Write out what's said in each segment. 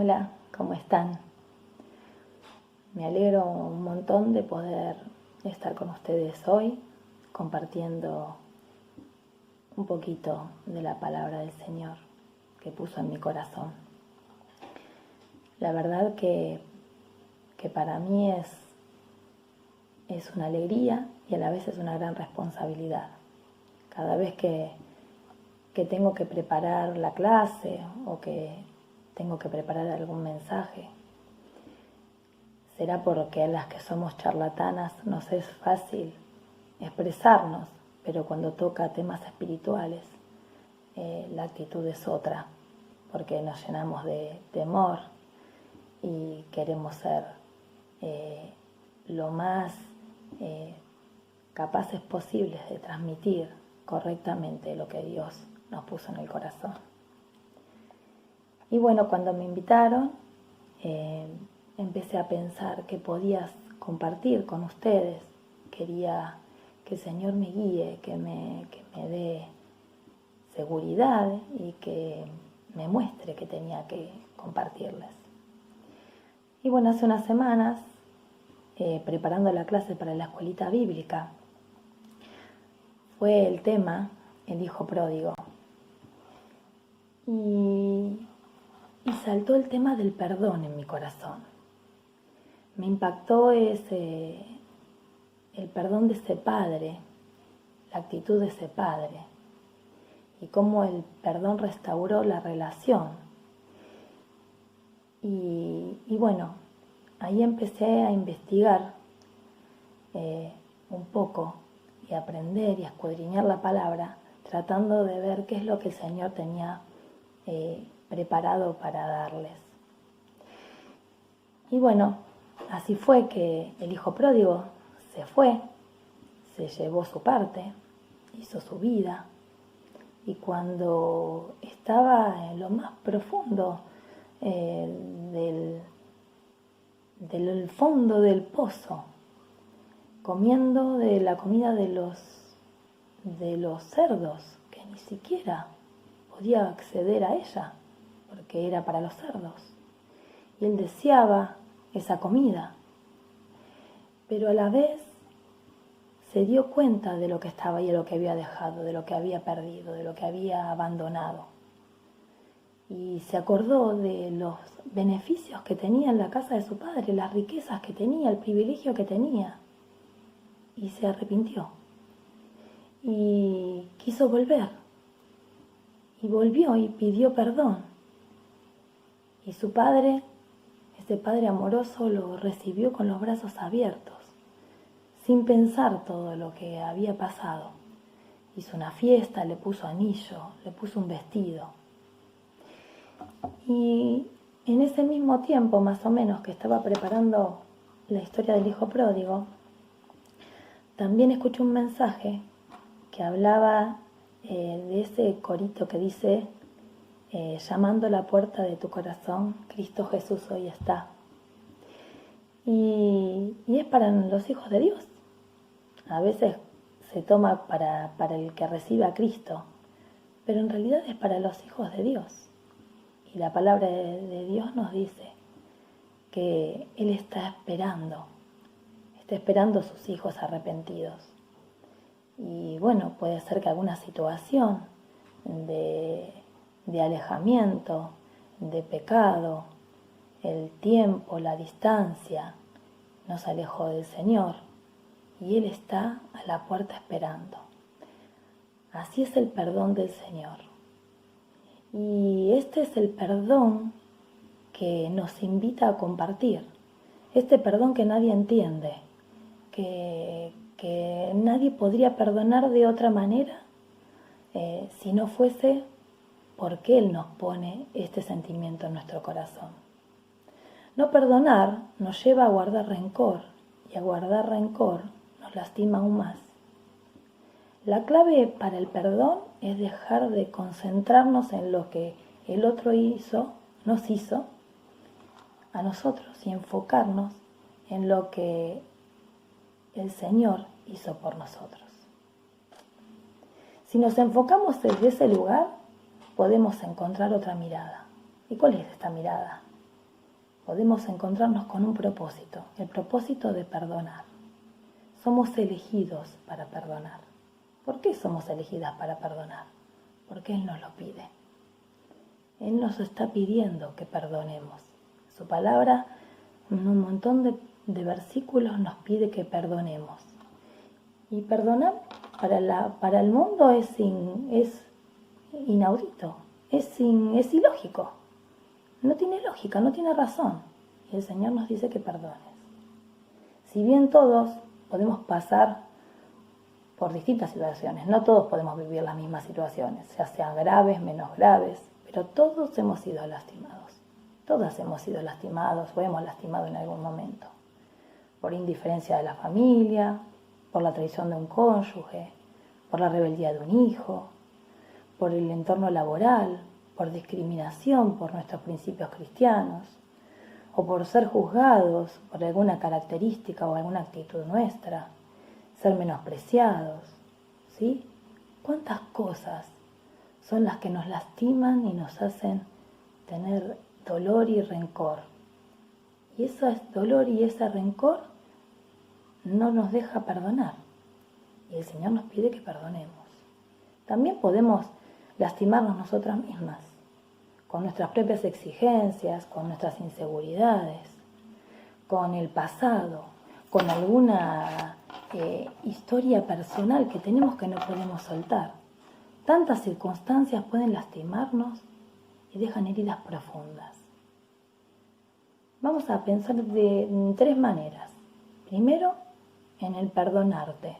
Hola, ¿cómo están? Me alegro un montón de poder estar con ustedes hoy compartiendo un poquito de la palabra del Señor que puso en mi corazón. La verdad que para mí es una alegría y a la vez es una gran responsabilidad. Cada vez que tengo que preparar la clase o que tengo que preparar algún mensaje, será porque a las que somos charlatanas nos es fácil expresarnos, pero cuando toca temas espirituales, la actitud es otra, porque nos llenamos de temor y queremos ser lo más capaces posibles de transmitir correctamente lo que Dios nos puso en el corazón. Y bueno, cuando me invitaron, empecé a pensar que podías compartir con ustedes. Quería que el Señor me guíe, que me dé seguridad y que me muestre que tenía que compartirles. Y bueno, hace unas semanas, preparando la clase para la escuelita bíblica, fue el tema el hijo pródigo. Y saltó el tema del perdón en mi corazón. Me impactó el perdón de ese padre, la actitud de ese padre, y cómo el perdón restauró la relación. Y bueno, ahí empecé a investigar un poco y a aprender y a escudriñar la palabra, tratando de ver qué es lo que el Señor tenía preparado para darles. Y bueno, así fue que el hijo pródigo se fue, se llevó su parte, hizo su vida, y cuando estaba en lo más profundo del fondo del pozo, comiendo de la comida de los cerdos, que ni siquiera podía acceder a ella, porque era para los cerdos. Y él deseaba esa comida, pero a la vez se dio cuenta de lo que estaba y de lo que había dejado, de lo que había perdido, de lo que había abandonado. Y se acordó de los beneficios que tenía en la casa de su padre, las riquezas que tenía, el privilegio que tenía. Y se arrepintió. Y quiso volver. Y volvió y pidió perdón. Y su padre, ese padre amoroso, lo recibió con los brazos abiertos, sin pensar todo lo que había pasado. Hizo una fiesta, le puso anillo, le puso un vestido. Y en ese mismo tiempo, más o menos, que estaba preparando la historia del hijo pródigo, también escuché un mensaje que hablaba de ese corito que dice: llamando a la puerta de tu corazón, Cristo Jesús hoy está. Y es para los hijos de Dios. A veces se toma para el que recibe a Cristo, pero en realidad es para los hijos de Dios. Y la palabra de Dios nos dice que Él está esperando a sus hijos arrepentidos. Y bueno, puede ser que alguna situación de alejamiento, de pecado, el tiempo, la distancia, nos alejó del Señor y Él está a la puerta esperando. Así es el perdón del Señor. Y este es el perdón que nos invita a compartir. Este perdón que nadie entiende, que nadie podría perdonar de otra manera si no fuese porque Él nos pone este sentimiento en nuestro corazón. No perdonar nos lleva a guardar rencor, y a guardar rencor nos lastima aún más. La clave para el perdón es dejar de concentrarnos en lo que el otro nos hizo a nosotros, y enfocarnos en lo que el Señor hizo por nosotros. Si nos enfocamos desde ese lugar, podemos encontrar otra mirada. ¿Y cuál es esta mirada? podemos encontrarnos con un propósito, el propósito de perdonar. Somos elegidos para perdonar. ¿Por qué somos elegidas para perdonar? Porque Él nos lo pide. Él nos está pidiendo que perdonemos. Su palabra, en un montón de versículos, nos pide que perdonemos. Y perdonar para el mundo es inaudito, es ilógico. No tiene lógica, no tiene razón. Y el Señor nos dice que perdones. Si bien todos podemos pasar por distintas situaciones, no todos podemos vivir las mismas situaciones, ya sean graves, menos graves, pero todos hemos sido lastimados. Todas hemos sido lastimados o hemos lastimado en algún momento. Por indiferencia de la familia, por la traición de un cónyuge, por la rebeldía de un hijo, por el entorno laboral, por discriminación por nuestros principios cristianos, o por ser juzgados por alguna característica o alguna actitud nuestra, ser menospreciados, ¿sí? ¿Cuántas cosas son las que nos lastiman y nos hacen tener dolor y rencor? Y ese dolor y ese rencor no nos deja perdonar. Y el Señor nos pide que perdonemos. También podemos lastimarnos nosotras mismas, con nuestras propias exigencias, con nuestras inseguridades, con el pasado, con alguna historia personal que tenemos que no podemos soltar. Tantas circunstancias pueden lastimarnos y dejan heridas profundas. Vamos a pensar de tres maneras. Primero, en el perdonarme,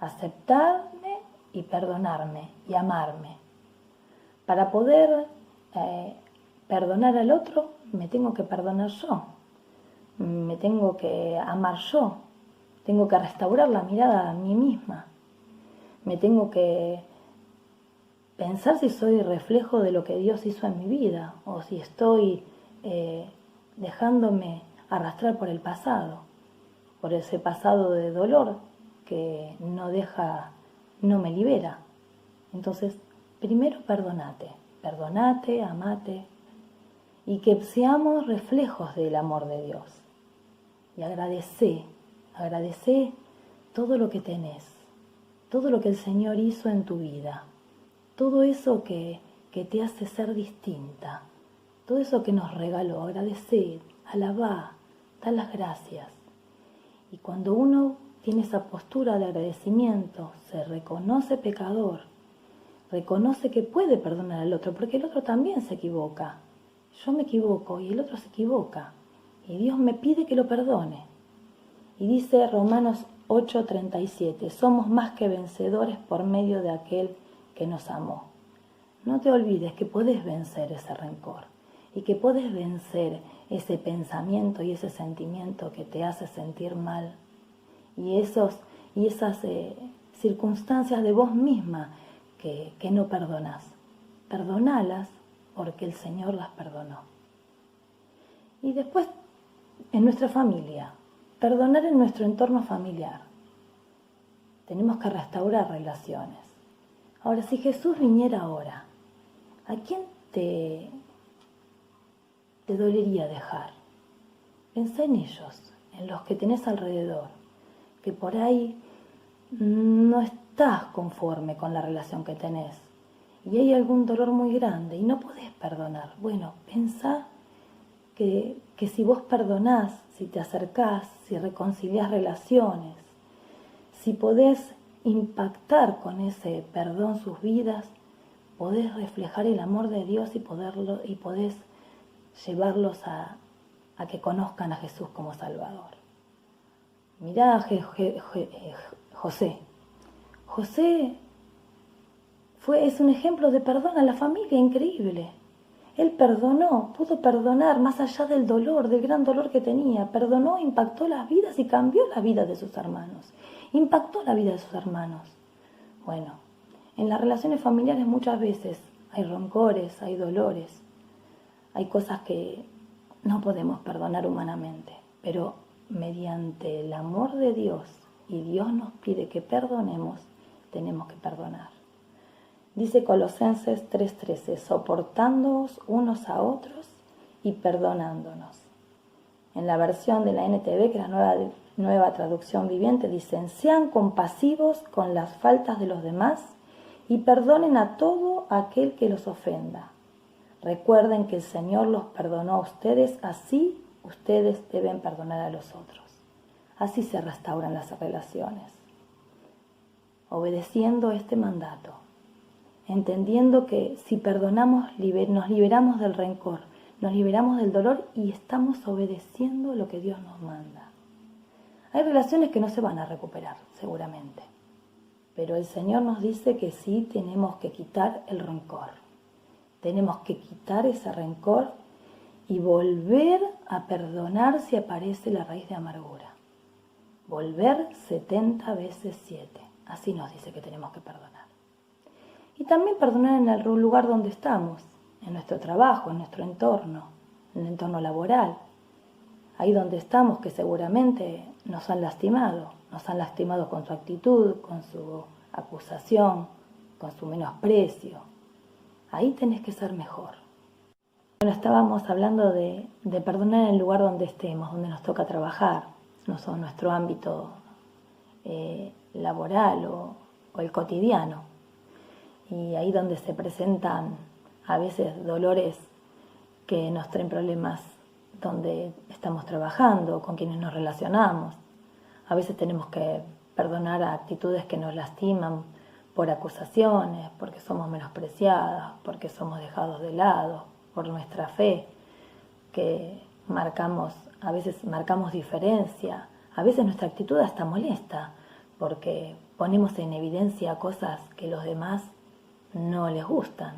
aceptarme y perdonarme y amarme. Para poder perdonar al otro, me tengo que perdonar yo, me tengo que amar yo, tengo que restaurar la mirada a mí misma, me tengo que pensar si soy reflejo de lo que Dios hizo en mi vida o si estoy dejándome arrastrar por el pasado, por ese pasado de dolor que no me libera. Entonces, primero perdonate, amate, y que seamos reflejos del amor de Dios. Y agradece todo lo que tenés, todo lo que el Señor hizo en tu vida, todo eso que te hace ser distinta, todo eso que nos regaló. Agradece, alabá, da las gracias. Y cuando uno tiene esa postura de agradecimiento, se reconoce pecador, reconoce que puede perdonar al otro, porque el otro también se equivoca. Yo me equivoco y el otro se equivoca. Y Dios me pide que lo perdone. Y dice Romanos 8:37, somos más que vencedores por medio de aquel que nos amó. No te olvides que podés vencer ese rencor y que podés vencer ese pensamiento y ese sentimiento que te hace sentir mal y esas circunstancias de vos misma que no perdonás. Perdonalas porque el Señor las perdonó. Y después, en nuestra familia, perdonar en nuestro entorno familiar. Tenemos que restaurar relaciones. Ahora, si Jesús viniera ahora, ¿a quién te dolería dejar? Pensá en ellos, en los que tenés alrededor, que por ahí no estás conforme con la relación que tenés y hay algún dolor muy grande y no podés perdonar. Bueno, pensá que si vos perdonás, si te acercás, si reconciliás relaciones, si podés impactar con ese perdón sus vidas, podés reflejar el amor de Dios y podés llevarlos a que conozcan a Jesús como Salvador. Mirá a José. José es un ejemplo de perdón a la familia increíble. Él perdonó, pudo perdonar más allá del dolor, del gran dolor que tenía. Perdonó, impactó las vidas y cambió la vida de sus hermanos. Impactó la vida de sus hermanos. Bueno, en las relaciones familiares muchas veces hay rencores, hay dolores, hay cosas que no podemos perdonar humanamente, pero mediante el amor de Dios, y Dios nos pide que perdonemos, tenemos que perdonar. Dice Colosenses 3:13, soportándoos unos a otros y perdonándonos. En la versión de la NTV, que es la nueva traducción viviente, dicen: sean compasivos con las faltas de los demás y perdonen a todo aquel que los ofenda. Recuerden que el Señor los perdonó a ustedes, así ustedes deben perdonar a los otros. Así se restauran las relaciones. Obedeciendo este mandato, entendiendo que si perdonamos nos liberamos del rencor, nos liberamos del dolor y estamos obedeciendo lo que Dios nos manda. Hay relaciones que no se van a recuperar, seguramente, pero el Señor nos dice que sí tenemos que quitar el rencor. Tenemos que quitar ese rencor y volver a perdonar si aparece la raíz de amargura. Volver 70 veces 7. Así nos dice que tenemos que perdonar. Y también perdonar en el lugar donde estamos, en nuestro trabajo, en nuestro entorno, en el entorno laboral. Ahí donde estamos, que seguramente nos han lastimado con su actitud, con su acusación, con su menosprecio. Ahí tenés que ser mejor. Bueno, estábamos hablando de perdonar en el lugar donde estemos, donde nos toca trabajar, no son nuestro ámbito laboral o el cotidiano. Y ahí donde se presentan a veces dolores que nos traen problemas donde estamos trabajando, con quienes nos relacionamos. A veces tenemos que perdonar a actitudes que nos lastiman por acusaciones, porque somos menospreciadas, porque somos dejados de lado, por nuestra fe, que a veces marcamos diferencia, a veces nuestra actitud está molesta, porque ponemos en evidencia cosas que los demás no les gustan.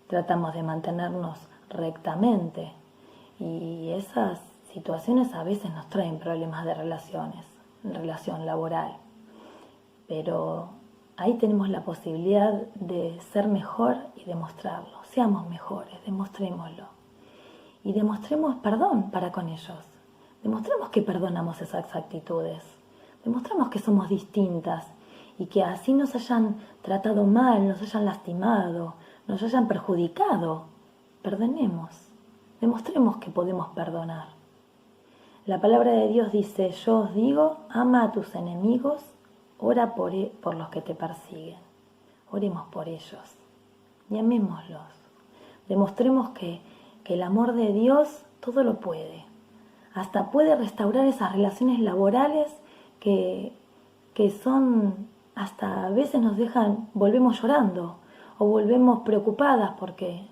Tratamos de mantenernos rectamente y esas situaciones a veces nos traen problemas de relación laboral. Pero ahí tenemos la posibilidad de ser mejor y demostrarlo. Seamos mejores, demostrémoslo. Y demostremos perdón para con ellos. Demostremos que perdonamos esas actitudes. Demostremos que somos distintas y que así nos hayan tratado mal, nos hayan lastimado, nos hayan perjudicado. Perdonemos. Demostremos que podemos perdonar. La palabra de Dios dice: yo os digo, ama a tus enemigos, ora por los que te persiguen. Oremos por ellos y amémoslos. Demostremos que el amor de Dios todo lo puede. Hasta puede restaurar esas relaciones laborales que son, hasta a veces nos dejan, volvemos llorando o volvemos preocupadas porque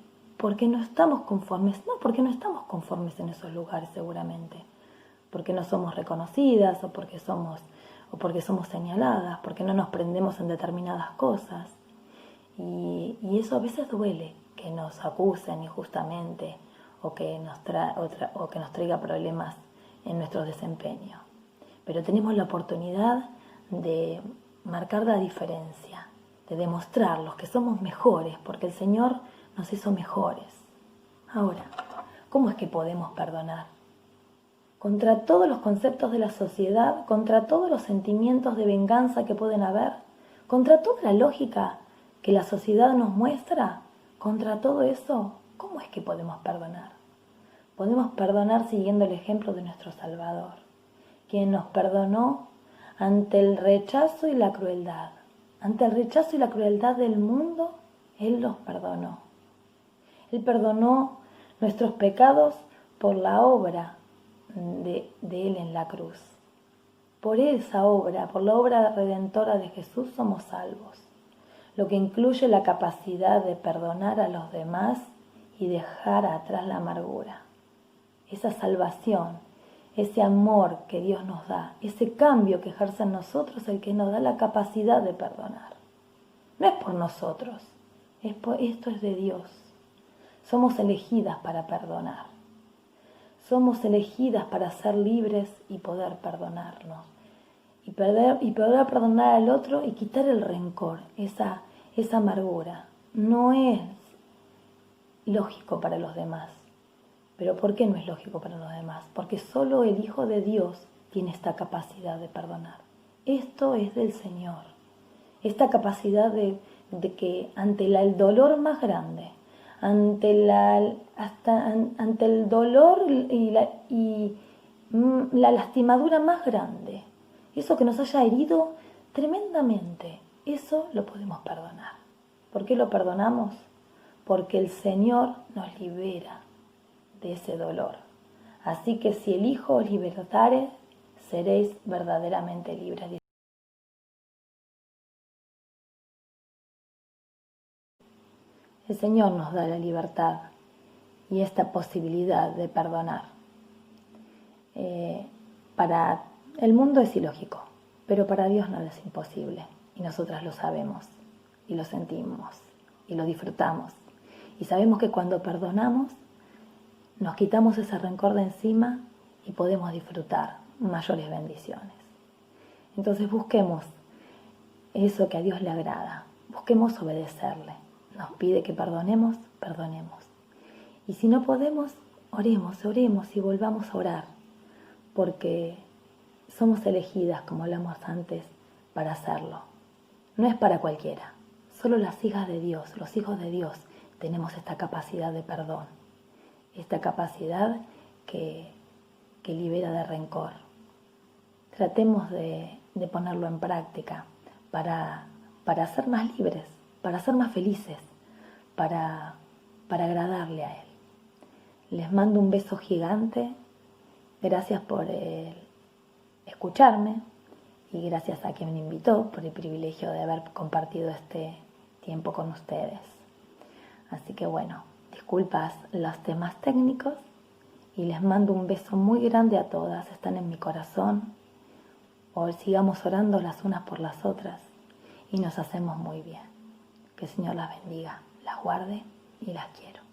no estamos conformes. No, porque no estamos conformes en esos lugares seguramente. Porque no somos reconocidas o porque somos señaladas, porque no nos prendemos en determinadas cosas. Y eso a veces duele, que nos acusen injustamente o que nos traiga problemas en nuestro desempeño. Pero tenemos la oportunidad de marcar la diferencia, de demostrarlos que somos mejores, porque el Señor nos hizo mejores. Ahora, ¿cómo es que podemos perdonar? Contra todos los conceptos de la sociedad, contra todos los sentimientos de venganza que pueden haber, contra toda la lógica que la sociedad nos muestra, contra todo eso, ¿cómo es que podemos perdonar? Podemos perdonar siguiendo el ejemplo de nuestro Salvador, quien nos perdonó ante el rechazo y la crueldad. Ante el rechazo y la crueldad del mundo, Él los perdonó. Él perdonó nuestros pecados por la obra de Él en la cruz. Por esa obra, por la obra redentora de Jesús, somos salvos, lo que incluye la capacidad de perdonar a los demás y dejar atrás la amargura. Esa salvación, ese amor que Dios nos da, ese cambio que ejerce en nosotros, el que nos da la capacidad de perdonar. No es por nosotros, esto es de Dios. Somos elegidas para perdonar. Somos elegidas para ser libres y poder perdonarnos. Y poder perdonar al otro y quitar el rencor, esa amargura. No es lógico para los demás. ¿Pero por qué no es lógico para los demás? Porque solo el Hijo de Dios tiene esta capacidad de perdonar. Esto es del Señor. Esta capacidad de que ante el dolor más grande, ante el dolor y la lastimadura más grande. Eso que nos haya herido tremendamente, eso lo podemos perdonar. ¿Por qué lo perdonamos? Porque el Señor nos libera de ese dolor. Así que si el Hijo os libertare, seréis verdaderamente libres. El Señor nos da la libertad y esta posibilidad de perdonar. Para el mundo es ilógico, pero para Dios nada es imposible. Y nosotras lo sabemos, y lo sentimos, y lo disfrutamos. Y sabemos que cuando perdonamos, nos quitamos ese rencor de encima y podemos disfrutar mayores bendiciones. Entonces busquemos eso que a Dios le agrada, busquemos obedecerle. Nos pide que perdonemos, perdonemos. Y si no podemos, oremos y volvamos a orar, porque somos elegidas, como hablamos antes, para hacerlo. No es para cualquiera, solo las hijas de Dios, los hijos de Dios, tenemos esta capacidad de perdón, esta capacidad que libera de rencor. Tratemos de ponerlo en práctica para ser más libres, para ser más felices, para agradarle a Él. Les mando un beso gigante. Gracias por escucharme y gracias a quien me invitó por el privilegio de haber compartido este tiempo con ustedes. Así que bueno, disculpas los temas técnicos y les mando un beso muy grande a todas. Están en mi corazón. O sigamos orando las unas por las otras y nos hacemos muy bien. Que el Señor las bendiga, las guarde y las quiero.